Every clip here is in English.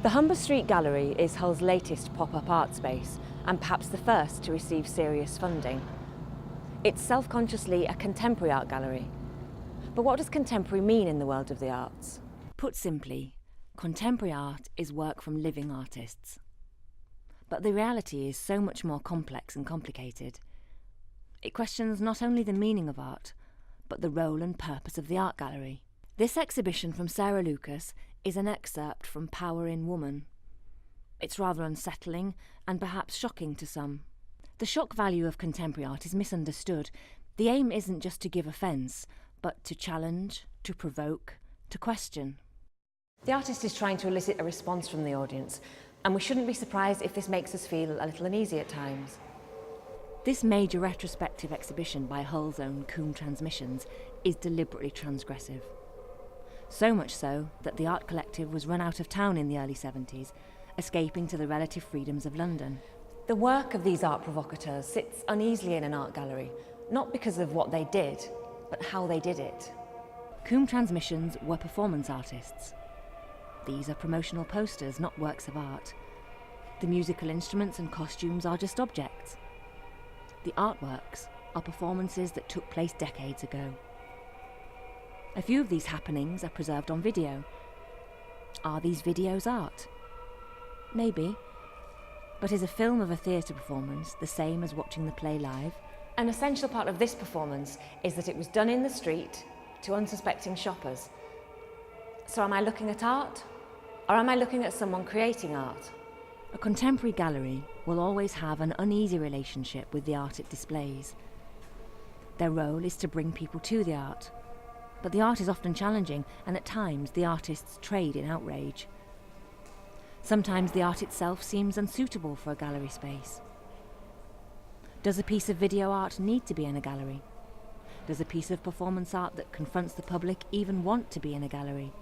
The Humber Street Gallery is Hull's latest pop-up art space and perhaps the first to receive serious funding. It's self-consciously a contemporary art gallery. But what does contemporary mean in the world of the arts? Put simply, contemporary art is work from living artists. But the reality is so much more complex and complicated. It questions not only the meaning of art, but the role and purpose of the art gallery. This exhibition from Sarah Lucas is an excerpt from Power in Woman. It's rather unsettling and perhaps shocking to some. The shock value of contemporary art is misunderstood. The aim isn't just to give offence, but to challenge, to provoke, to question. The artist is trying to elicit a response from the audience, and we shouldn't be surprised if this makes us feel a little uneasy at times. This major retrospective exhibition by Hull's own Coombe Transmissions is deliberately transgressive. So much so that the art collective was run out of town in the early 70s, escaping to the relative freedoms of London. The work of these art provocateurs sits uneasily in an art gallery, not because of what they did, but how they did it. Coombe Transmissions were performance artists. These are promotional posters, not works of art. The musical instruments and costumes are just objects. The artworks are performances that took place decades ago. A few of these happenings are preserved on video. Are these videos art? Maybe. But is a film of a theatre performance the same as watching the play live? An essential part of this performance is that it was done in the street to unsuspecting shoppers. So am I looking at art? Or am I looking at someone creating art? A contemporary gallery will always have an uneasy relationship with the art it displays. Their role is to bring people to the art. But the art is often challenging, and at times the artists trade in outrage. Sometimes the art itself seems unsuitable for a gallery space. Does a piece of video art need to be in a gallery? Does a piece of performance art that confronts the public even want to be in a gallery?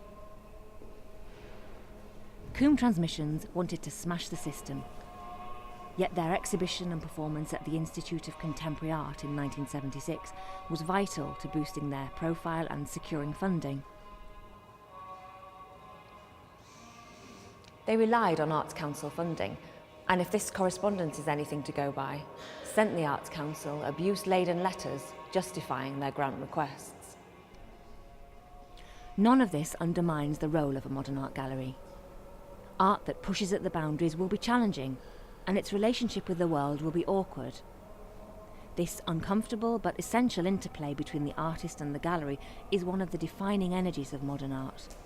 Coombe Transmissions wanted to smash the system, yet their exhibition and performance at the Institute of Contemporary Art in 1976 was vital to boosting their profile and securing funding. They relied on Arts Council funding, and if this correspondence is anything to go by, sent the Arts Council abuse-laden letters justifying their grant requests. None of this undermines the role of a modern art gallery. Art that pushes at the boundaries will be challenging, and its relationship with the world will be awkward. This uncomfortable but essential interplay between the artist and the gallery is one of the defining energies of modern art.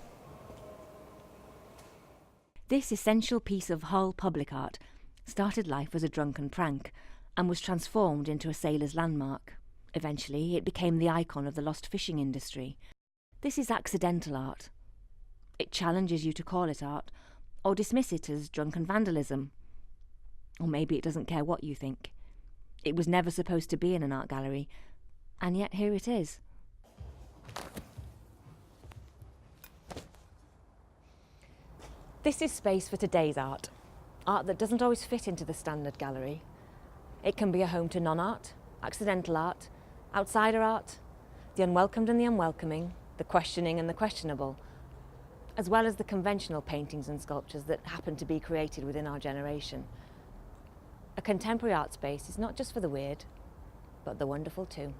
This essential piece of Hull public art started life as a drunken prank and was transformed into a sailor's landmark. Eventually, it became the icon of the lost fishing industry. This is accidental art. It challenges you to call it art, or dismiss it as drunken vandalism. Or maybe it doesn't care what you think. It was never supposed to be in an art gallery, and yet here it is. This is space for today's art. Art that doesn't always fit into the standard gallery. It can be a home to non-art, accidental art, outsider art, the unwelcomed and the unwelcoming, the questioning and the questionable, as well as the conventional paintings and sculptures that happen to be created within our generation. A contemporary art space is not just for the weird, but the wonderful too.